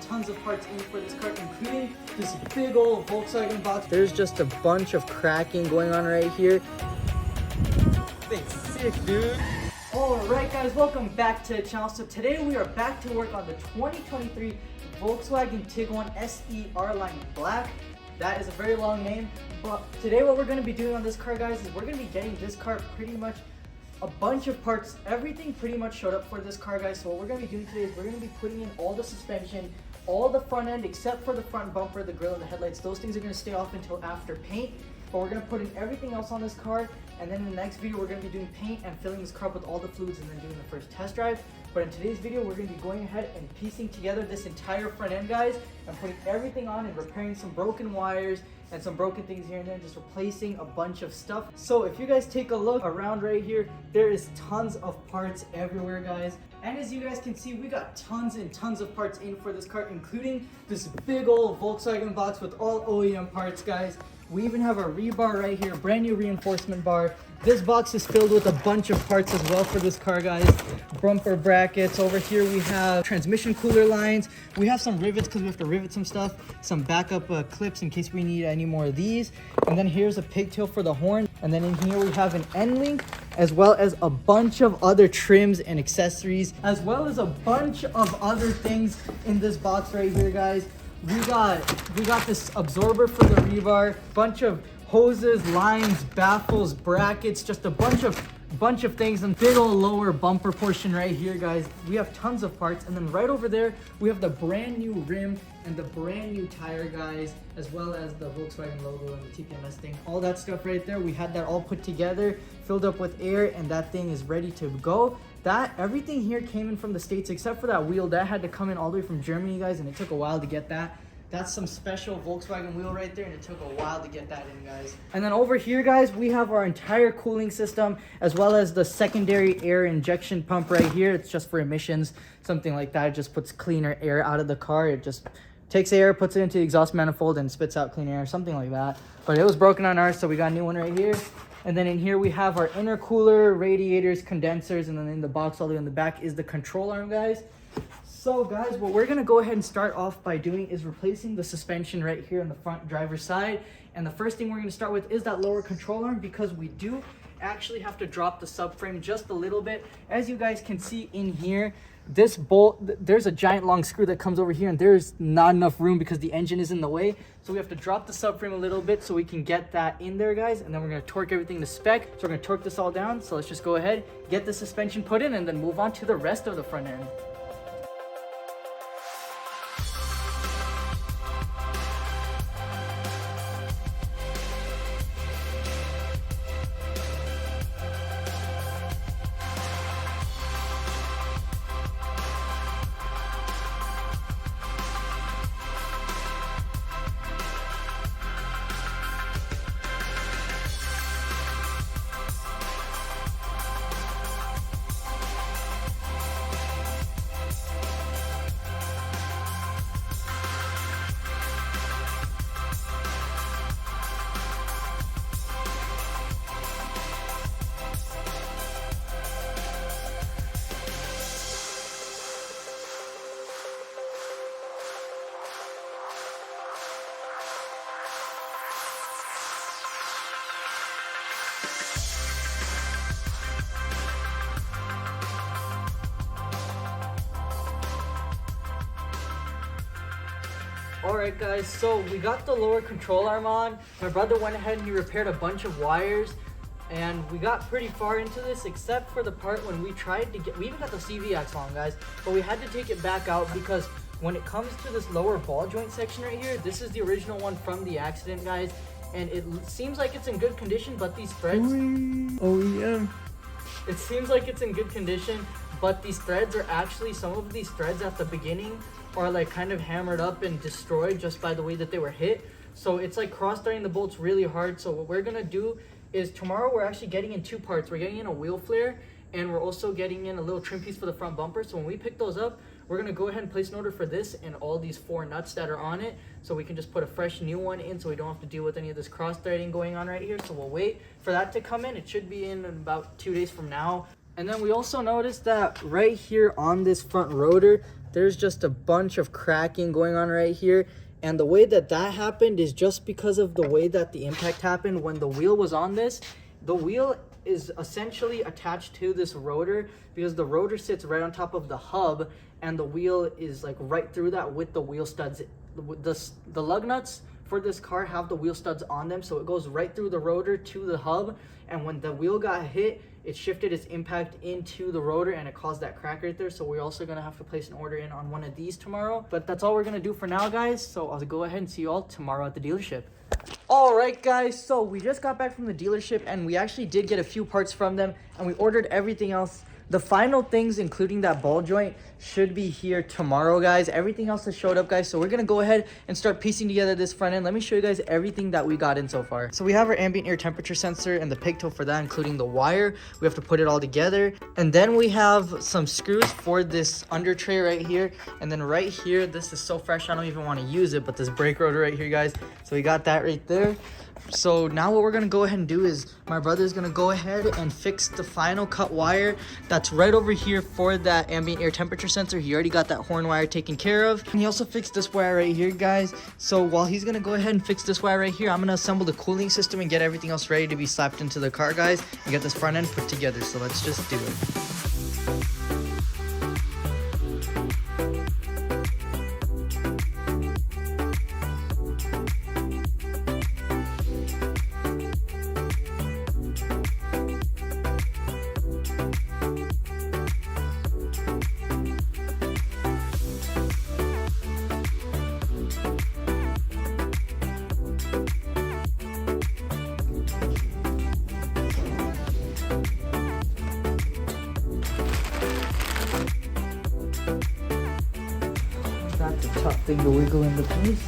tons of parts in for this car, including this big old Volkswagen box. There's just a bunch of cracking going on right here. Thing's sick, dude. Alright guys, welcome back to the channel. So today we are back to work on the 2023 Volkswagen Tiguan SE R-Line Black. That is a very long name, but today what we're going to be doing on this car, guys, is we're going to be getting this car pretty much a bunch of parts. Everything pretty much showed up for this car, guys. So what we're going to be doing today is we're going to be putting in all the suspension, all the front end except for the front bumper, the grille, and the headlights. Those things are going to stay off until after paint, but we're going to put in everything else on this car. And then in the next video we're going to be doing paint and filling this car up with all the fluids and then doing the first test drive. But in today's video we're going to be going ahead and piecing together this entire front end, guys, and putting everything on and repairing some broken wires and some broken things here and there, just replacing a bunch of stuff. So if you guys take a look around right here, there is tons of parts everywhere, guys. And as you guys can see, we got tons and tons of parts in for this car, including this big old Volkswagen box with all OEM parts, guys. We even have a rebar right here, brand new reinforcement bar. This box is filled with a bunch of parts as well for this car, guys. Bumper brackets. Over here we have transmission cooler lines. We have some rivets because we have to rivet some stuff. Some backup clips in case we need any more of these. And then here's a pigtail for the horn. And then in here we have an end link, as well as a bunch of other trims and accessories, as well as a bunch of other things in this box right here, guys. We got this absorber for the rebar, bunch of hoses, lines, baffles, brackets, just a bunch of things, and big old lower bumper portion right here, guys. We have tons of parts. And then right over there we have the brand new rim and the brand new tire, guys, as well as the Volkswagen logo and the TPMS thing. All that stuff right there, we had that all put together, filled up with air, and that thing is ready to go. That everything here came in from the States except for that wheel. That had to come in all the way from Germany, guys, and it took a while to get that. That's some special Volkswagen wheel right there, and it took a while to get that in, guys. And then over here, guys, we have our entire cooling system, as well as the secondary air injection pump right here. It's just for emissions, something like that. It just puts cleaner air out of the car. It just takes air, puts it into the exhaust manifold, and spits out clean air, something like that. But it was broken on ours, so we got a new one right here. And then in here we have our intercooler, radiators, condensers, and then in the box all the way in the back is the control arm, guys. So guys, what we're gonna go ahead and start off by doing is replacing the suspension right here on the front driver's side. And the first thing we're gonna start with is that lower control arm, because we do actually have to drop the subframe just a little bit. As you guys can see in here, this bolt, there's a giant long screw that comes over here, and there's not enough room because the engine is in the way. So we have to drop the subframe a little bit so we can get that in there, guys. And then we're gonna torque everything to spec. So we're gonna torque this all down. So let's just go ahead, get the suspension put in, and then move on to the rest of the front end. Alright guys, so we got the lower control arm on. My brother went ahead and he repaired a bunch of wires, and we got pretty far into this except for the part when we tried to get, we even got the CV axle on, guys, but we had to take it back out because when it comes to this lower ball joint section right here, this is the original one from the accident, guys, and it seems like it's in good condition, but these threads, OEM. it seems like it's in good condition, but these threads are actually, some of these threads at the beginning are like kind of hammered up and destroyed just by the way that they were hit. So it's like cross-threading the bolts really hard. So what we're gonna do is tomorrow we're actually getting in two parts. We're getting in a wheel flare, and we're also getting in a little trim piece for the front bumper. So when we pick those up, we're gonna go ahead and place an order for this and all these 4 nuts that are on it, so we can just put a fresh new one in so we don't have to deal with any of this cross-threading going on right here. So we'll wait for that to come in. It should be in about 2 days from now. And then we also noticed that right here on this front rotor, there's just a bunch of cracking going on right here. And the way that happened is just because of the way that the impact happened. When the wheel was on this, the wheel is essentially attached to this rotor because the rotor sits right on top of the hub, and the wheel is like right through that with the wheel studs. The lug nuts for this car have the wheel studs on them, so it goes right through the rotor to the hub. And when the wheel got hit, it shifted its impact into the rotor and it caused that crack right there. So we're also gonna have to place an order in on one of these tomorrow. But that's all we're gonna do for now, guys. So I'll go ahead and see you all tomorrow at the dealership. All right, guys, so we just got back from the dealership and we actually did get a few parts from them, and we ordered everything else. The final things, including that ball joint, should be here tomorrow, guys. Everything else has showed up, guys. So we're gonna go ahead and start piecing together this front end. Let me show you guys everything that we got in so far. So we have our ambient air temperature sensor and the pigtail for that, including the wire. We have to put it all together. And then we have some screws for this under tray right here. And then right here, this is so fresh, I don't even want to use it, but this brake rotor right here, guys. So we got that right there. So now what we're gonna go ahead and do is my brother's gonna go ahead and fix the final cut wire that's right over here for that ambient air temperature sensor. He already got that horn wire taken care of, and he also fixed this wire right here, guys. So while he's gonna go ahead and fix this wire right here, I'm gonna assemble the cooling system and get everything else ready to be slapped into the car, guys, and get this front end put together. So let's just do it. That's a tough thing to wiggle into place.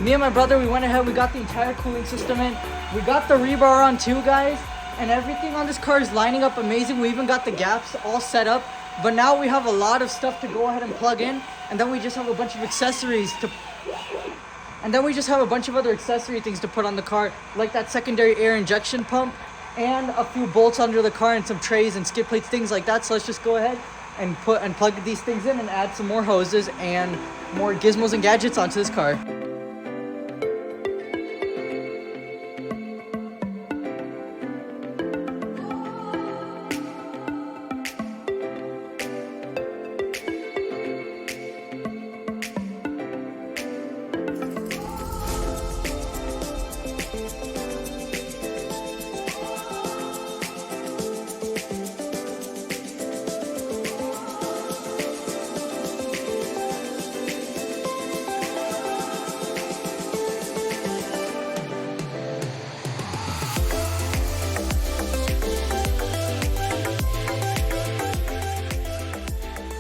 Me and my brother, we went ahead, we got the entire cooling system in. We got the rebar on too, guys. And everything on this car is lining up amazing. We even got the gaps all set up. But now we have a lot of stuff to go ahead and plug in. And then we just have a bunch of accessories to... And then we just have a bunch of other accessory things to put on the car, like that secondary air injection pump and a few bolts under the car and some trays and skid plates, things like that. So let's just go ahead and plug these things in and add some more hoses and more gizmos and gadgets onto this car.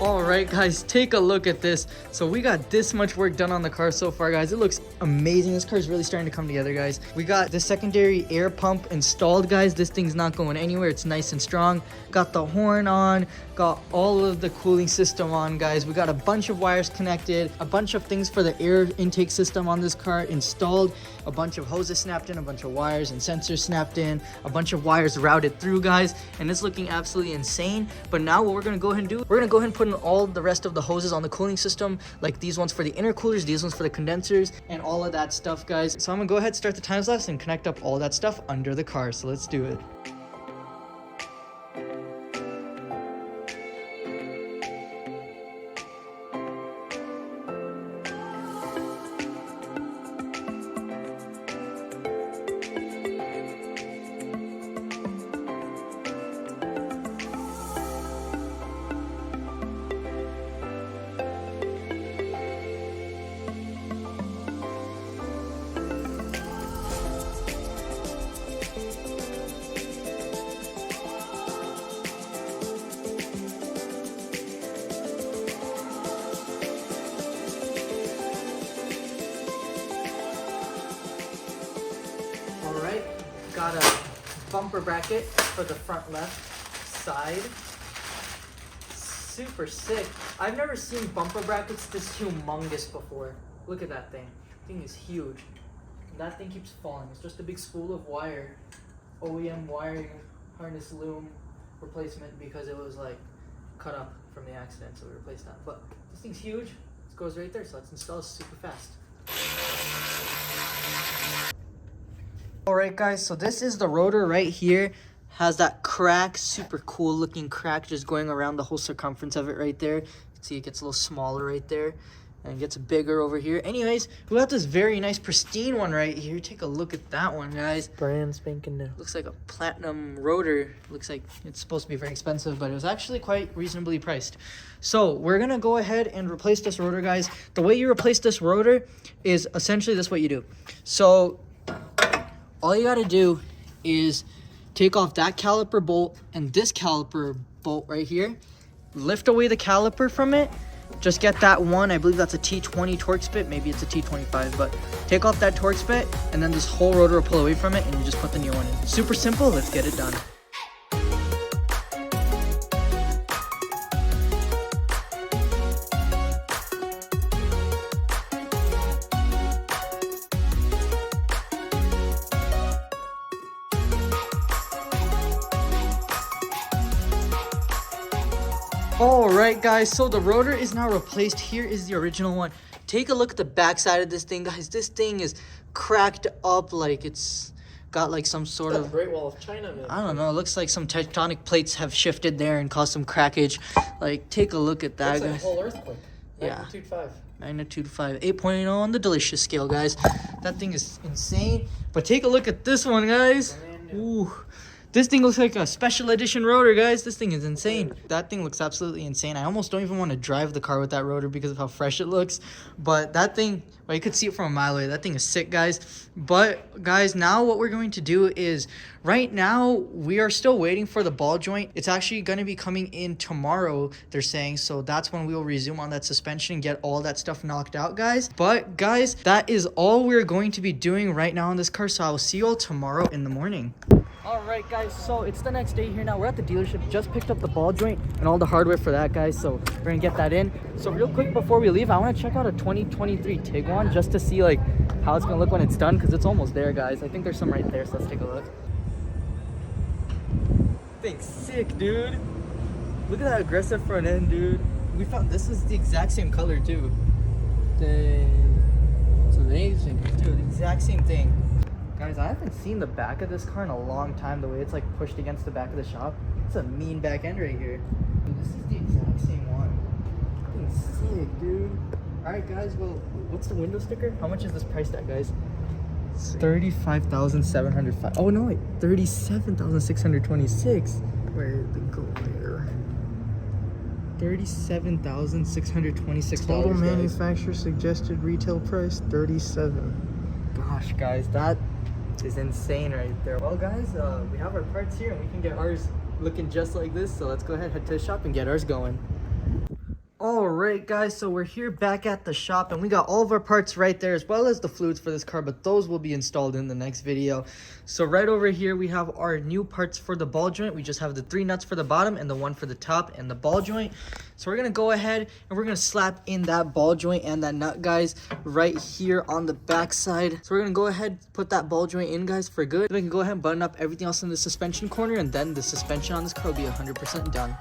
All right, guys, take a look at this. So we got this much work done on the car so far, guys. It looks amazing. This car is really starting to come together, guys. We got the secondary air pump installed, guys. This thing's not going anywhere. It's nice and strong. Got the horn on, got all of the cooling system on, guys. We got a bunch of wires connected, a bunch of things for the air intake system on this car installed, a bunch of hoses snapped in, a bunch of wires and sensors snapped in, a bunch of wires routed through, guys, and it's looking absolutely insane. But now what we're gonna go ahead and do, we're gonna go ahead and put in all the rest of the hoses on the cooling system, like these ones for the intercoolers, these ones for the condensers, and all of that stuff, guys. So I'm gonna go ahead and start the time lapse and connect up all that stuff under the car. So let's do it. Got a bumper bracket for the front left side. Super sick. I've never seen bumper brackets this humongous before. Look at that thing. Thing is huge. That thing keeps falling. It's just a big spool of wire. OEM wiring harness loom replacement because it was like cut up from the accident, so we replaced that. But this thing's huge. It goes right there, so let's install it super fast. Alright, guys, so this is the rotor right here. Has that crack, super cool looking crack just going around the whole circumference of it right there. You can see it gets a little smaller right there and it gets bigger over here. Anyways, we got this very nice pristine one right here. Take a look at that one, guys. Brand spanking new. Looks like a platinum rotor. Looks like it's supposed to be very expensive, but it was actually quite reasonably priced. So we're gonna go ahead and replace this rotor, guys. The way you replace this rotor is essentially this: what you do. So all you gotta do is take off that caliper bolt and this caliper bolt right here. Lift away the caliper from it. Just get that one, I believe that's a T20 Torx bit, maybe it's a T25, but take off that Torx bit and then this whole rotor will pull away from it and you just put the new one in. Super simple, let's get it done. Alright, guys, so the rotor is now replaced. Here is the original one. Take a look at the back side of this thing, guys. This thing is cracked up like it's got like some sort of Great Wall of China, man. I don't know, it looks like some tectonic plates have shifted there and caused some crackage. Like, take a look at that, That's guys. a whole earthquake. Yeah. Magnitude 5. Magnitude 5, 8.0 on the delicious scale, guys. That thing is insane. But take a look at this one, guys. Ooh. This thing looks like a special edition rotor, guys. This thing is insane. That thing looks absolutely insane. I almost don't even want to drive the car with that rotor because of how fresh it looks. But that thing, well, you could see it from a mile away. That thing is sick, guys. But, guys, now what we're going to do is, right now, we are still waiting for the ball joint. It's actually going to be coming in tomorrow, they're saying. So that's when we will resume on that suspension and get all that stuff knocked out, guys. But, guys, that is all we're going to be doing right now on this car. So I will see you all tomorrow in the morning. Alright, guys, so it's the next day here now. We're at the dealership, just picked up the ball joint and all the hardware for that, guys, so we're gonna get that in. So real quick before we leave, I want to check out a 2023 Tiguan just to see like how it's gonna look when it's done, because it's almost there, guys. I think there's some right there, so let's take a look. Thing's sick, dude. Look at that aggressive front end, dude. We found this is the exact same color too. Dang, it's amazing, dude. Exact same thing. Guys, I haven't seen the back of this car in a long time, the way it's like pushed against the back of the shop. It's a mean back end right here. Dude, this is the exact same one. It's sick, dude. Alright, guys, well, what's the window sticker? How much is this priced at, guys? 35,705. Oh, no, wait. 37,626. Where did it go? Where? $37,626. Total manufacturer suggested retail price, $37. Gosh, guys, that is insane right there. Well, guys, we have our parts here and we can get ours looking just like this, so let's go ahead to the shop and get ours going. Alright guys, so we're here back at the shop and we got all of our parts right there as well as the fluids for this car, but those will be installed in the next video. So right over here we have our new parts for the ball joint. We just have the 3 nuts for the bottom and the 1 for the top and the ball joint. So we're going to go ahead and we're going to slap in that ball joint and that nut, guys, right here on the back side. So we're going to go ahead, put that ball joint in, guys, for good. We can go ahead and button up everything else in the suspension corner, and then the suspension on this car will be 100% done.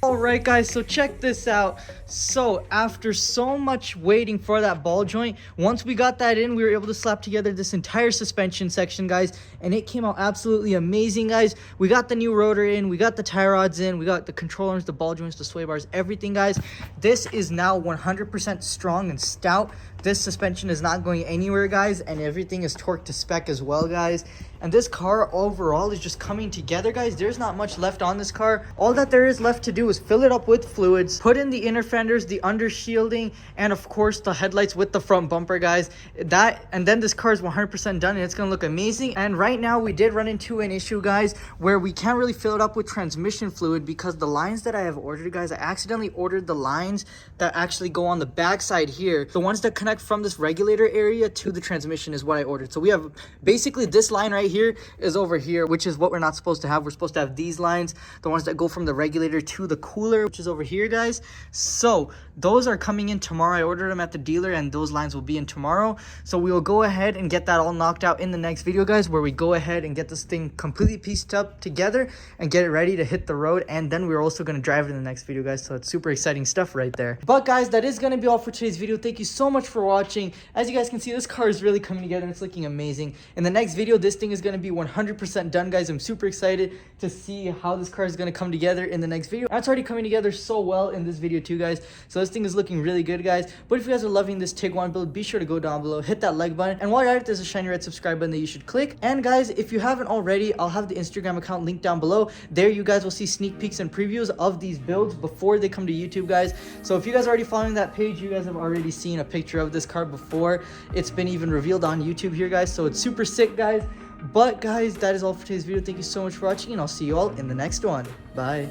Alright guys, so check this out. So after so much waiting for that ball joint, once we got that in, we were able to slap together this entire suspension section, guys, and it came out absolutely amazing, guys. We got the new rotor in, we got the tie rods in, we got the control arms, the ball joints, the sway bars, everything, guys. This is now 100% strong and stout. This suspension is not going anywhere, guys, and everything is torqued to spec as well, guys. And this car overall is just coming together, guys. There's not much left on this car. All that there is left to do is fill it up with fluids, put in the inner fenders, the under shielding, and of course the headlights with the front bumper, guys. And then this car is 100% done and it's gonna look amazing. And right now we did run into an issue, guys, where we can't really fill it up with transmission fluid because the lines that I have ordered, guys, I accidentally ordered the lines that actually go on the back side here. The ones that connect from this regulator area to the transmission is what I ordered. So we have basically this line right here is over here, which is what we're not supposed to have. We're supposed to have these lines, the ones that go from the regulator to the cooler, which is over here, guys. So those are coming in tomorrow. I ordered them at the dealer and those lines will be in tomorrow. So we will go ahead and get that all knocked out in the next video, guys, where we go ahead and get this thing completely pieced up together and get it ready to hit the road. And then we're also going to drive it in the next video, guys. So it's super exciting stuff right there. But guys, that is going to be all for today's video. Thank you so much for watching. As you guys can see, this car is really coming together and it's looking amazing. In the next video, this thing is going to be 100% done, guys. I'm super excited to see how this car is going to come together in the next video. It's already coming together so well in this video too, guys. So this thing is looking really good, guys. But if you guys are loving this Tiguan build, be sure to go down below, hit that like button, and while you're at it, there's a shiny red subscribe button that you should click. And guys, if you haven't already, I'll have the Instagram account linked down below. There you guys will see sneak peeks and previews of these builds before they come to YouTube, guys. So if you guys are already following that page, you guys have already seen a picture of this car before it's been even revealed on YouTube here, guys. So it's super sick, guys. But guys, that is all for today's video. Thank you so much for watching, and I'll see you all in the next one. Bye.